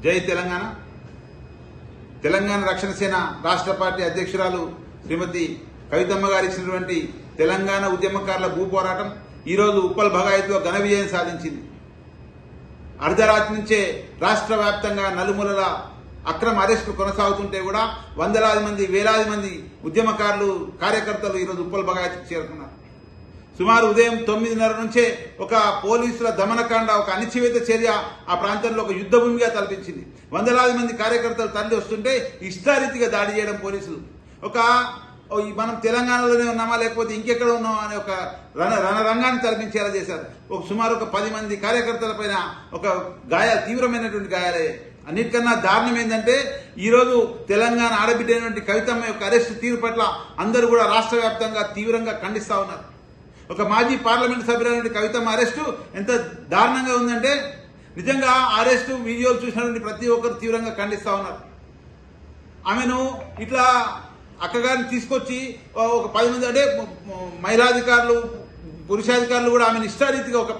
జై తెలంగాణ. తెలంగాణ రక్షణ సేన రాష్ట్ర పార్టీ అధ్యక్షురాలు శ్రీమతి కవితమ్మ గారు ఇచ్చినటువంటి తెలంగాణ ఉద్యమకారుల భూ పోరాటం ఈరోజు ఉప్పల్ భగాయత్లో ఘన విజయం సాధించింది. అర్ధరాత్రి నుంచే రాష్ట్ర వ్యాప్తంగా నలుమూలల అక్రమ అరెస్టులు కొనసాగుతుంటే కూడా వందలాది మంది వేలాది మంది ఉద్యమకారులు కార్యకర్తలు ఈరోజు ఉప్పల్ భగాయత్కు చేరుకున్నారు. సుమారు ఉదయం 9:30 నుంచే ఒక పోలీసుల దమనకాండ, ఒక అణచివేత చర్య ఆ ప్రాంతంలో ఒక యుద్ధ భూమిగా తలపించింది. వందలాది మంది కార్యకర్తలు తరలి వస్తుంటే ఇష్టారీతిగా దాడి చేయడం పోలీసులు. మనం తెలంగాణలోనే ఉన్నామా లేకపోతే ఇంకెక్కడ ఉన్నామా అనే ఒక రణరంగాన్ని తలపించేలా చేశారు. సుమారు 10 మంది కార్యకర్తల పైన తీవ్రమైనటువంటి గాయాలయ్యాయి. అన్నిటికన్నా దారుణం ఏంటంటే ఈరోజు తెలంగాణ ఆడబిడ్డ అయినటువంటి కవితమ్మ యొక్క అరెస్టు తీరు పట్ల అందరూ కూడా రాష్ట్ర వ్యాప్తంగా తీవ్రంగా ఖండిస్తా ఉన్నారు. ఒక మాజీ పార్లమెంట్ సభ్యులైనటువంటి కవితమ్మ అరెస్టు ఎంత దారుణంగా ఉందంటే నిజంగా అరెస్టు వీడియోలు చూసినటువంటి ప్రతి ఒక్కరు తీవ్రంగా ఖండిస్తా ఉన్నారు. ఆమెను ఇట్లా అక్కగారిని తీసుకొచ్చి ఒక 10 మంది అంటే మహిళాధికారులు పురుషాధికారులు కూడా ఆమెను ఇష్టారీతిగా ఒక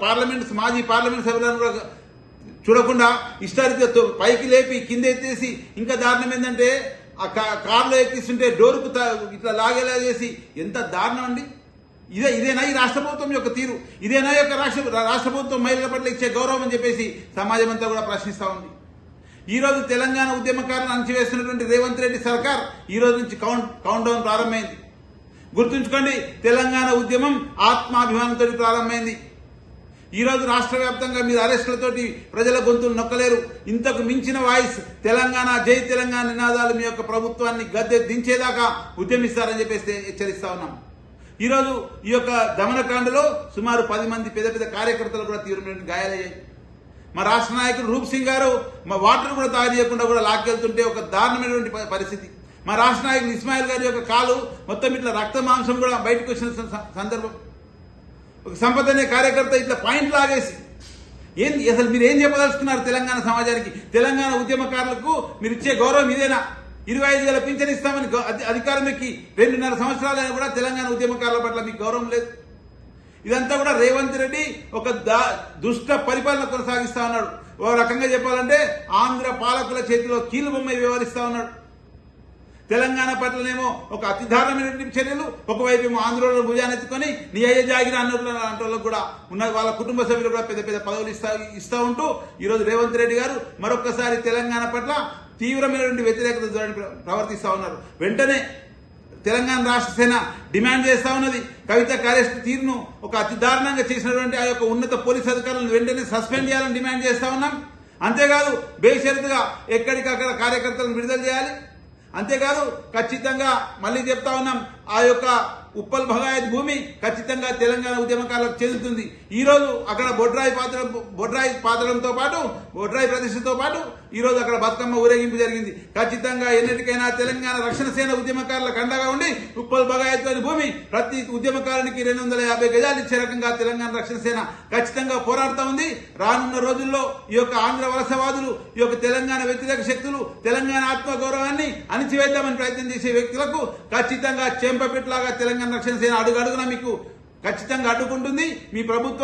మాజీ పార్లమెంట్ సభ్యులను కూడా చూడకుండా ఇష్టారీతిగా పైకి లేపి కింద ఎత్తేసి, ఇంకా దారుణం ఏంటంటే ఆ కారులో ఎక్కిస్తుంటే డోరుకు ఇట్లా లాగేలా చేసి, ఎంత దారుణం అండి! ఇదేనా ఈ రాష్ట్ర ప్రభుత్వం యొక్క తీరు? ఇదేనా యొక్క రాష్ట్ర ప్రభుత్వం మహిళల పట్ల ఇచ్చే గౌరవం అని చెప్పేసి సమాజం అంతా కూడా ప్రశ్నిస్తా ఉంది. ఈ రోజు తెలంగాణ ఉద్యమకారులను అణచివేస్తున్నటువంటి రేవంత్ రెడ్డి సర్కార్ ఈ రోజు నుంచి కౌంట్ డౌన్ ప్రారంభమైంది. గుర్తుంచుకోండి, తెలంగాణ ఉద్యమం ఆత్మాభిమానంతో ప్రారంభమైంది. ఈ రోజు రాష్ట్ర వ్యాప్తంగా మీరు అరెస్టులతోటి ప్రజల గొంతులు నొక్కలేరు. ఇంతకు మించిన వాయిస్ తెలంగాణ జై తెలంగాణ నినాదాలు మీ యొక్క ప్రభుత్వాన్ని గద్దె దించేదాకా ఉద్యమిస్తారని చెప్పేసి హెచ్చరిస్తా ఉన్నాం. ఈరోజు ఈ యొక్క దమనకాండలో సుమారు 10 మంది పెద్ద కార్యకర్తలు కూడా తీవ్రమైన గాయాలయ్యాయి. మా రాష్ట్ర నాయకుడు రూప్ సింగ్ గారు మా వాటర్ కూడా తాగు చేయకుండా కూడా లాక్కెళ్తుంటే ఒక దారుణమైనటువంటి పరిస్థితి. మా రాష్ట్ర నాయకుడు ఇస్మాయిల్ గారి యొక్క కాలు మొత్తం ఇట్లా రక్త మాంసం కూడా బయటకు వచ్చిన సందర్భం. ఒక సంపద అనే కార్యకర్త ఇట్లా పాయింట్ లాగేసి అసలు మీరు ఏం చెప్పదలుచుకున్నారు తెలంగాణ సమాజానికి? తెలంగాణ ఉద్యమకారులకు మీరు ఇచ్చే గౌరవం ఇదేనా? 25,000 పింఛన్ ఇస్తామని అధికారం ఎక్కి 2.5 సంవత్సరాలైనా కూడా తెలంగాణ ఉద్యమకారుల పట్ల మీకు గౌరవం లేదు. ఇదంతా కూడా రేవంత్ రెడ్డి ఒక దుష్ట పరిపాలన కొనసాగిస్తా ఉన్నాడు. ఓ రకంగా చెప్పాలంటే ఆంధ్ర పాలకుల చేతిలో కీలుబొమ్మ వ్యవహరిస్తా ఉన్నాడు. తెలంగాణ పట్లనేమో ఒక అతి దారుణమైనటువంటి చర్యలు, ఒకవైపు ఏమో ఆంధ్రలో భుజానెత్తుకొని నీ అయ్యే జాగిరి అన్నోళ్ళకు కూడా ఉన్న వాళ్ళ కుటుంబ సభ్యులు కూడా పెద్ద పదవులు ఇస్తా ఉంటూ ఈరోజు రేవంత్ రెడ్డి గారు మరొకసారి తెలంగాణ పట్ల తీవ్రమైనటువంటి వ్యతిరేకత ప్రవర్తిస్తా ఉన్నారు. వెంటనే తెలంగాణ రాష్ట్ర సేన డిమాండ్ చేస్తా ఉన్నది, కవిత అరెస్ట్ తీరును ఒక అతి దారుణంగా చేసినటువంటి ఆ యొక్క ఉన్నత పోలీస్ అధికారులను వెంటనే సస్పెండ్ చేయాలని డిమాండ్ చేస్తా ఉన్నాం. అంతేకాదు బేషరతుగా ఎక్కడికక్కడ కార్యకర్తలను విడుదల చేయాలి. అంతేకాదు ఖచ్చితంగా మళ్ళీ చెప్తా ఉన్నాం, ఆ యొక్క ఉప్పల్ భగాయత్ భూమి ఖచ్చితంగా తెలంగాణ ఉద్యమకారులకు చెందుతుంది. ఈ రోజు అక్కడ బొడ్రాయి పాత్రలతో పాటు బొడ్రాయి ప్రతిష్టతో పాటు ఈ రోజు అక్కడ బతుకమ్మ ఊరేగింపు జరిగింది. ఖచ్చితంగా ఎన్నిటికైనా తెలంగాణ రక్షణ సేన ఉద్యమకారులకు అండగా ఉండి ఉప్పల్ భగాయత్ లోని భూమి ప్రతి ఉద్యమకారునికి 250 గజాలు ఇచ్చే రకంగా తెలంగాణ రక్షణ సేన ఖచ్చితంగా పోరాడుతూ ఉంది. రానున్న రోజుల్లో ఈ యొక్క ఆంధ్ర వలసవాదులు, ఈ యొక్క తెలంగాణ వ్యతిరేక శక్తులు తెలంగాణ ఆత్మగౌరవాన్ని అణిచివేద్దామని ప్రయత్నం చేసే వ్యక్తులకు ఖచ్చితంగా చెంపపెట్టులాగా తెలంగాణ రక్షణ సేన అడుగడుగునా మీకు ఖచ్చితంగా అడ్డుకుంటుంది. మీ ప్రభుత్వం